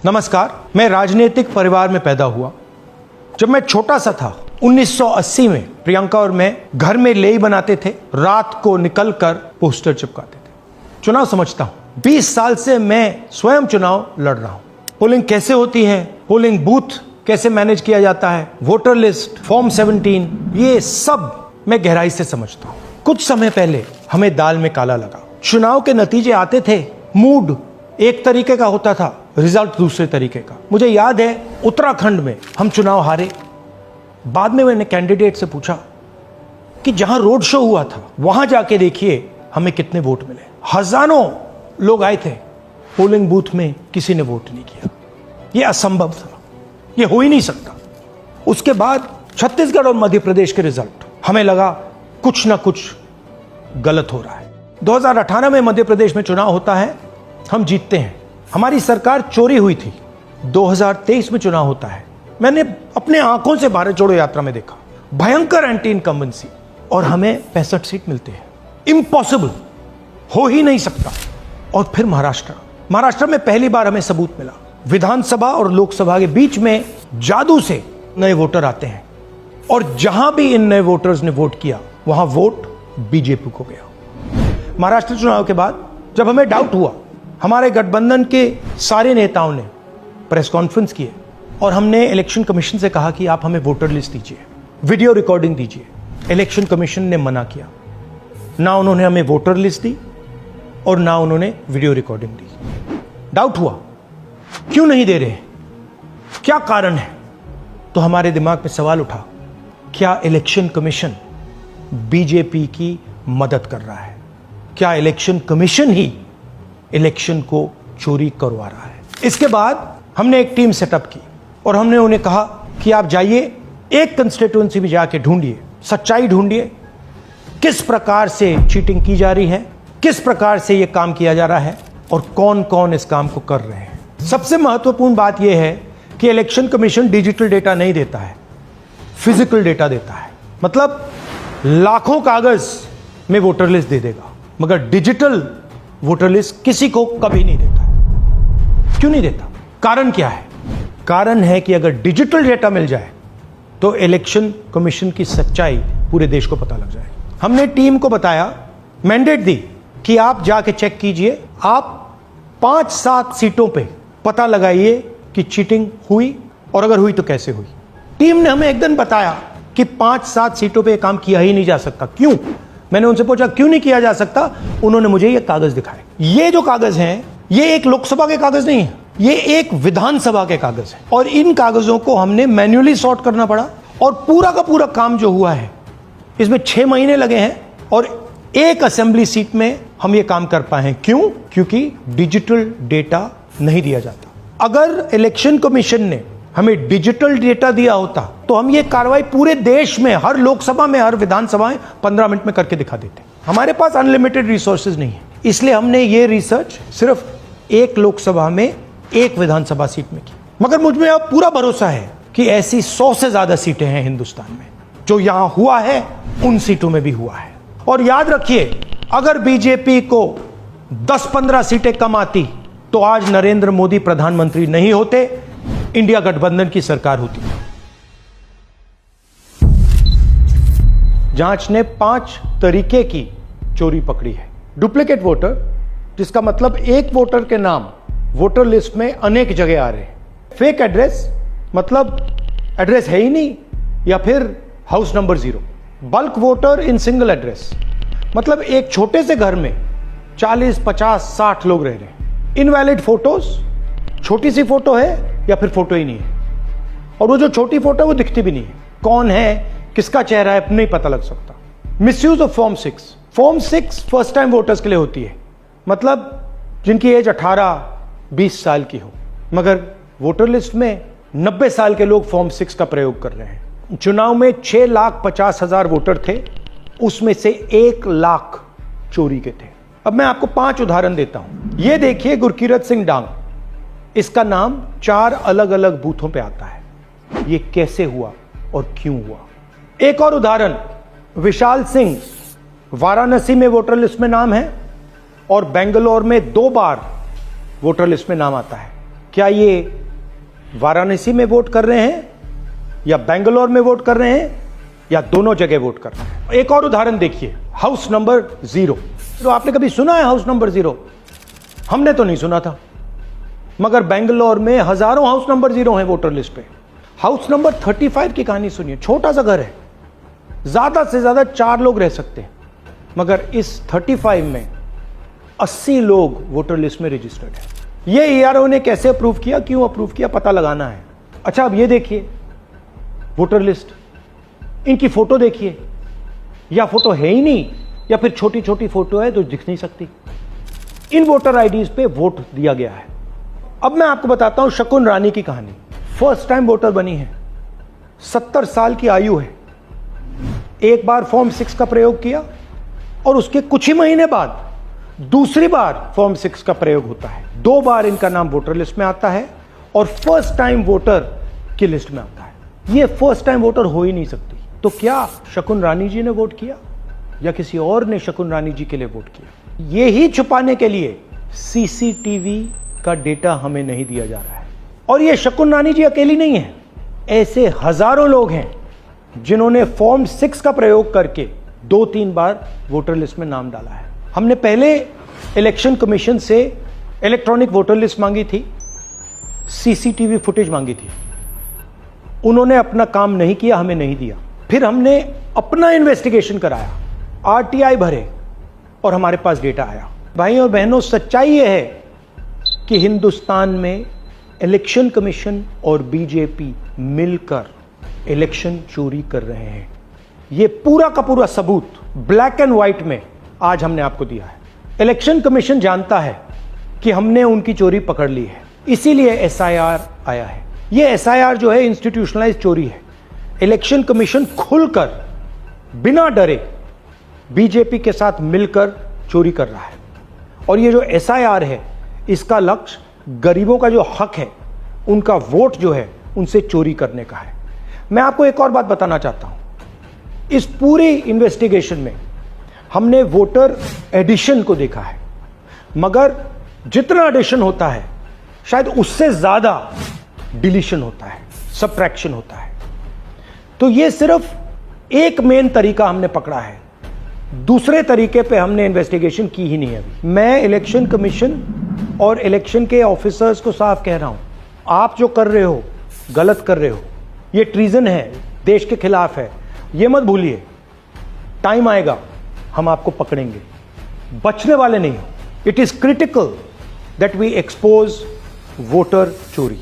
नमस्कार। मैं राजनीतिक परिवार में पैदा हुआ। जब मैं छोटा सा था 1980 में प्रियंका और मैं घर में लेई बनाते थे, रात को निकलकर पोस्टर चिपकाते थे। चुनाव समझता हूं। 20 साल से मैं स्वयं चुनाव लड़ रहा हूं। पोलिंग कैसे होती है, पोलिंग बूथ कैसे मैनेज किया जाता है, वोटर लिस्ट, फॉर्म 17, ये सब मैं गहराई से समझता हूं। कुछ समय पहले हमें दाल में काला लगा। चुनाव के नतीजे आते थे, मूड एक तरीके का होता था, रिजल्ट दूसरे तरीके का। मुझे याद है उत्तराखंड में हम चुनाव हारे। बाद में मैंने कैंडिडेट से पूछा कि जहां रोड शो हुआ था वहां जाके देखिए हमें कितने वोट मिले। हजारों लोग आए थे, पोलिंग बूथ में किसी ने वोट नहीं किया। यह असंभव था, यह हो ही नहीं सकता। उसके बाद छत्तीसगढ़ और मध्य प्रदेश के रिजल्ट, हमें लगा कुछ ना कुछ गलत हो रहा है। 2018 में मध्य प्रदेश में चुनाव होता है, हम जीतते हैं। हमारी सरकार चोरी हुई थी। 2023 में चुनाव होता है, मैंने अपने आंखों से भारत जोड़ो यात्रा में देखा, भयंकर एंटी इनकम्बेंसी, और हमें 65 सीट मिलते हैं। इम्पॉसिबल, हो ही नहीं सकता। और फिर महाराष्ट्र में पहली बार हमें सबूत मिला। विधानसभा और लोकसभा के बीच में जादू से नए वोटर आते हैं, और जहां भी इन नए वोटर्स ने वोट किया वहां वोट बीजेपी को गया। महाराष्ट्र चुनाव के बाद जब हमें डाउट हुआ, हमारे गठबंधन के सारे नेताओं ने प्रेस कॉन्फ्रेंस किए और हमने इलेक्शन कमीशन से कहा कि आप हमें वोटर लिस्ट दीजिए, वीडियो रिकॉर्डिंग दीजिए। इलेक्शन कमीशन ने मना किया। ना उन्होंने हमें वोटर लिस्ट दी और ना उन्होंने वीडियो रिकॉर्डिंग दी। डाउट हुआ, क्यों नहीं दे रहे, क्या कारण है? तो हमारे दिमाग में सवाल उठा, क्या इलेक्शन कमीशन बीजेपी की मदद कर रहा है? क्या इलेक्शन कमीशन ही इलेक्शन को चोरी करवा रहा है? इसके बाद हमने एक टीम सेटअप की और हमने उन्हें कहा कि आप जाइए, एक कंस्टिट्यूएंसी भी जाके ढूंढिए, सच्चाई ढूंढिए, किस प्रकार से चीटिंग की जा रही है, किस प्रकार से यह काम किया जा रहा है और कौन कौन इस काम को कर रहे हैं। सबसे महत्वपूर्ण बात यह है कि इलेक्शन कमीशन डिजिटल डेटा नहीं देता है, फिजिकल डेटा देता है। मतलब लाखों कागज में वोटर लिस्ट दे देगा, मगर डिजिटल वोटर लिस्ट किसी को कभी नहीं देता है। क्यों नहीं देता? कारण क्या है? कारण है कि अगर डिजिटल डेटा मिल जाए तो इलेक्शन कमीशन की सच्चाई पूरे देश को पता लग जाए। हमने टीम को बताया, मैंडेट दी कि आप जाके चेक कीजिए, आप 5-7 सीटों पे पता लगाइए कि चीटिंग हुई, और अगर हुई तो कैसे हुई। टीम ने हमें एक दिन बताया कि 5-7 सीटों पे यह काम किया ही नहीं जा सकता। क्यों? मैंने उनसे पूछा क्यों नहीं किया जा सकता। उन्होंने मुझे ये कागज दिखाए। ये जो कागज हैं, ये एक लोकसभा के कागज नहीं है, ये एक विधानसभा के कागज है, और इन कागजों को हमने मैन्युअली सॉर्ट करना पड़ा। और पूरा का पूरा काम जो हुआ है, इसमें 6 महीने लगे हैं, और एक असेंबली सीट में हम ये काम कर पाए हैं। क्यों? क्योंकि डिजिटल डेटा नहीं दिया जाता। अगर इलेक्शन कमीशन ने हमें डिजिटल डेटा दिया होता तो हम ये कार्रवाई पूरे देश में, हर लोकसभा में, हर विधानसभा में 15 मिनट में करके दिखा देते। हमारे पास अनलिमिटेड रिसोर्सेज नहीं है, इसलिए हमने ये रिसर्च सिर्फ एक लोकसभा में, एक विधानसभा सीट में की। मगर मुझ में अब पूरा भरोसा है कि ऐसी 100 से ज्यादा सीटें हैं हिंदुस्तान में। जो यहां हुआ है उन सीटों में भी हुआ है। और याद रखिए, अगर बीजेपी को 10-15 सीटें कम आती तो आज नरेंद्र मोदी प्रधानमंत्री नहीं होते, इंडिया गठबंधन की सरकार होती। जांच ने 5 तरीके की चोरी पकड़ी है। डुप्लीकेट वोटर, जिसका मतलब एक वोटर के नाम वोटर लिस्ट में अनेक जगह आ रहे हैं। फेक एड्रेस, मतलब एड्रेस है ही नहीं या फिर house number 0। Bulk voter in single address, मतलब एक छोटे से घर में 40, 50, 60 लोग रह रहे हैं। इनवैलिड फोटोज, छोटी सी फोटो है या फिर फोटो ही नहीं है, और वो जो छोटी फोटो है वो दिखती भी नहीं है। कौन है, किसका चेहरा है, नहीं पता लग सकता। Misuse of form 6। Form 6 first time voters के लिए होती है, मतलब जिनकी एज 18-20 साल की हो, मगर वोटर लिस्ट में 90 साल के लोग फॉर्म 6 का प्रयोग कर रहे हैं। चुनाव में 6,50,000 वोटर थे, उसमें से 1 लाख चोरी के थे। अब मैं आपको 5 उदाहरण देता हूं। यह देखिए, गुरकीरत सिंह डांग, इसका नाम 4 अलग अलग बूथों पे आता है। यह कैसे हुआ और क्यों हुआ? एक और उदाहरण, विशाल सिंह, वाराणसी में वोटर लिस्ट में नाम है और बेंगलोर में 2 बार वोटर लिस्ट में नाम आता है। क्या ये वाराणसी में वोट कर रहे हैं या बेंगलोर में वोट कर रहे हैं या दोनों जगह वोट कर रहे हैं? एक और उदाहरण देखिए, हाउस नंबर 0। तो आपने कभी सुना है हाउस नंबर 0? हमने तो नहीं सुना था, मगर बेंगलोर में हजारों हाउस नंबर 0 हैं वोटर लिस्ट पे। हाउस नंबर 35 की कहानी सुनिए। छोटा सा घर है, ज्यादा से ज्यादा 4 लोग रह सकते हैं, मगर इस 35 में 80 लोग वोटर लिस्ट में रजिस्टर्ड है। ये ईआरओ ने कैसे अप्रूव किया, क्यों अप्रूव किया, पता लगाना है। अच्छा, अब ये देखिए वोटर लिस्ट, इनकी फोटो देखिए, या फोटो है ही नहीं या फिर छोटी छोटी फोटो है तो दिख नहीं सकती। इन वोटर आईडीज पे वोट दिया गया है। अब मैं आपको बताता हूं शकुन रानी की कहानी। फर्स्ट टाइम वोटर बनी है, 70 साल की आयु है। एक बार फॉर्म 6 का प्रयोग किया और उसके कुछ ही महीने बाद दूसरी बार फॉर्म 6 का प्रयोग होता है। 2 बार इनका नाम वोटर लिस्ट में आता है और फर्स्ट टाइम वोटर की लिस्ट में आता है। ये फर्स्ट टाइम वोटर हो ही नहीं सकती। तो क्या शकुन रानी जी ने वोट किया या किसी और ने शकुन रानी जी के लिए वोट किया? ये ही छुपाने के लिए सीसीटीवी का डेटा हमें नहीं दिया जा रहा है। और ये शकुन रानी जी अकेली नहीं है, ऐसे हजारों लोग हैं जिन्होंने फॉर्म 6 का प्रयोग करके 2-3 बार वोटर लिस्ट में नाम डाला है। हमने पहले इलेक्शन कमीशन से इलेक्ट्रॉनिक वोटर लिस्ट मांगी थी, सीसीटीवी फुटेज मांगी थी। उन्होंने अपना काम नहीं किया, हमें नहीं दिया। फिर हमने अपना इन्वेस्टिगेशन कराया, आरटीआई भरे और हमारे पास डेटा आया। भाई और बहनों, सच्चाई यह है कि हिंदुस्तान में इलेक्शन कमीशन और बीजेपी मिलकर इलेक्शन चोरी कर रहे हैं। यह पूरा का पूरा सबूत ब्लैक एंड व्हाइट में आज हमने आपको दिया है। इलेक्शन कमीशन जानता है कि हमने उनकी चोरी पकड़ ली है, इसीलिए एसआईआर आया है। यह एसआईआर जो है इंस्टीट्यूशनलाइज चोरी है। इलेक्शन कमीशन खुलकर बिना डरे बीजेपी के साथ मिलकर चोरी कर रहा है। और ये जो एसआईआर है, इसका लक्ष्य गरीबों का जो हक है, उनका वोट जो है, उनसे चोरी करने का है। मैं आपको एक और बात बताना चाहता हूं। इस पूरी इन्वेस्टिगेशन में हमने वोटर एडिशन को देखा है, मगर जितना एडिशन होता है शायद उससे ज्यादा डिलीशन होता है, सबट्रैक्शन होता है। तो ये सिर्फ एक मेन तरीका हमने पकड़ा है, दूसरे तरीके पे हमने इन्वेस्टिगेशन की ही नहीं अभी। मैं इलेक्शन कमीशन और इलेक्शन के ऑफिसर्स को साफ कह रहा हूं, आप जो कर रहे हो गलत कर रहे हो, ये ट्रीजन है, देश के खिलाफ है। ये मत भूलिए, टाइम आएगा हम आपको पकड़ेंगे, बचने वाले नहीं हो। It is critical that we expose voter चोरी।